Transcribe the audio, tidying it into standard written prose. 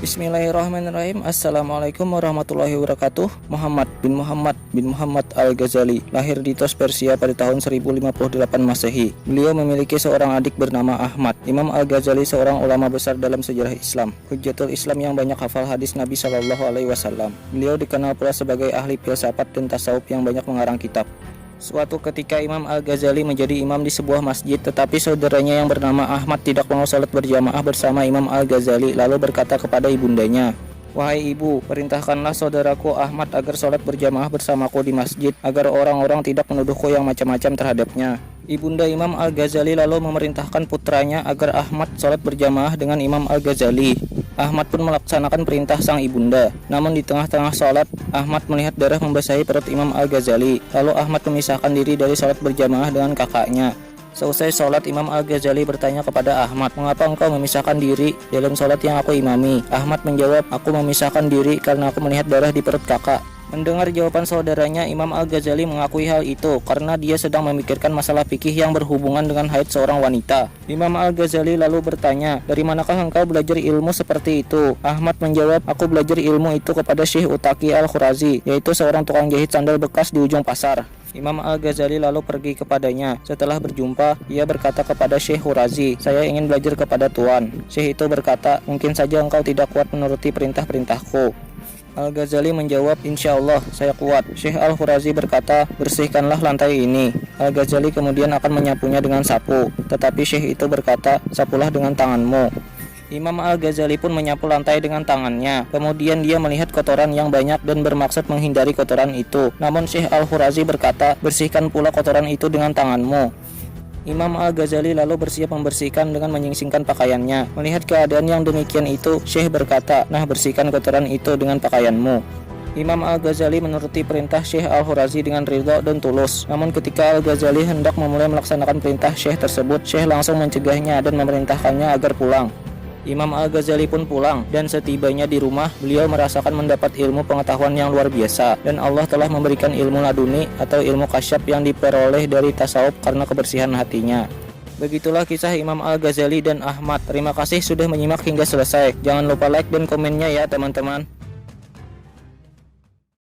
Bismillahirrahmanirrahim. Assalamualaikum warahmatullahi wabarakatuh. Muhammad bin Muhammad Al-Ghazali lahir di Tos, Persia pada tahun 1058 Masehi. Beliau memiliki seorang adik bernama Ahmad. Imam Al-Ghazali seorang ulama besar dalam sejarah Islam, Hujjatul Islam yang banyak hafal hadis Nabi Shallallahu Alaihi Wasallam. Beliau dikenal pula sebagai ahli filsafat dan tasawuf yang banyak mengarang kitab. Suatu ketika Imam Al-Ghazali menjadi imam di sebuah masjid, tetapi saudaranya yang bernama Ahmad tidak mau sholat berjamaah bersama Imam Al-Ghazali, lalu berkata kepada ibundanya, "Wahai ibu, perintahkanlah saudaraku Ahmad agar sholat berjamaah bersamaku di masjid, agar orang-orang tidak menuduhku yang macam-macam terhadapnya." Ibunda Imam Al-Ghazali lalu memerintahkan putranya agar Ahmad sholat berjamaah dengan Imam Al-Ghazali. Ahmad pun melaksanakan perintah sang ibunda. Namun di tengah-tengah sholat, Ahmad melihat darah membasahi perut Imam Al-Ghazali. Lalu Ahmad memisahkan diri dari sholat berjamaah dengan kakaknya. Seusai sholat, Imam Al-Ghazali bertanya kepada Ahmad, "Mengapa engkau memisahkan diri dalam sholat yang aku imami?" Ahmad menjawab, "Aku memisahkan diri karena aku melihat darah di perut kakak." Mendengar jawaban saudaranya, Imam Al-Ghazali mengakui hal itu karena dia sedang memikirkan masalah fikih yang berhubungan dengan haid seorang wanita. Imam Al-Ghazali lalu bertanya, "Dari manakah engkau belajar ilmu seperti itu?" Ahmad menjawab, "Aku belajar ilmu itu kepada Syekh Utaki Al-Khurazi, yaitu seorang tukang jahit sandal bekas di ujung pasar." Imam Al-Ghazali lalu pergi kepadanya. Setelah berjumpa, ia berkata kepada Syekh Khurazi, "Saya ingin belajar kepada Tuan." Syekh itu berkata, "Mungkin saja engkau tidak kuat menuruti perintah-perintahku." Al-Ghazali menjawab, "Insya Allah saya kuat." Syekh Al-Khurazi berkata, "Bersihkanlah lantai ini." Al-Ghazali kemudian akan menyapunya dengan sapu, tetapi Syekh itu berkata, "Sapulah dengan tanganmu." Imam Al-Ghazali pun menyapu lantai dengan tangannya. Kemudian dia melihat kotoran yang banyak dan bermaksud menghindari kotoran itu. Namun Syekh Al-Khurazi berkata, "Bersihkan pula kotoran itu dengan tanganmu." Imam Al-Ghazali lalu bersiap membersihkan dengan menyingsingkan pakaiannya. Melihat keadaan yang demikian itu, Syekh berkata, "Nah, bersihkan kotoran itu dengan pakaianmu." Imam Al-Ghazali menuruti perintah Syekh Al-Khurazi dengan ridha dan tulus. Namun ketika Al-Ghazali hendak memulai melaksanakan perintah Syekh tersebut, Syekh langsung mencegahnya dan memerintahkannya agar pulang. Imam Al-Ghazali pun pulang, dan setibanya di rumah, beliau merasakan mendapat ilmu pengetahuan yang luar biasa, dan Allah telah memberikan ilmu laduni atau ilmu kasyaf yang diperoleh dari tasawuf karena kebersihan hatinya. Begitulah kisah Imam Al-Ghazali dan Ahmad. Terima kasih sudah menyimak hingga selesai. Jangan lupa like dan komennya ya teman-teman.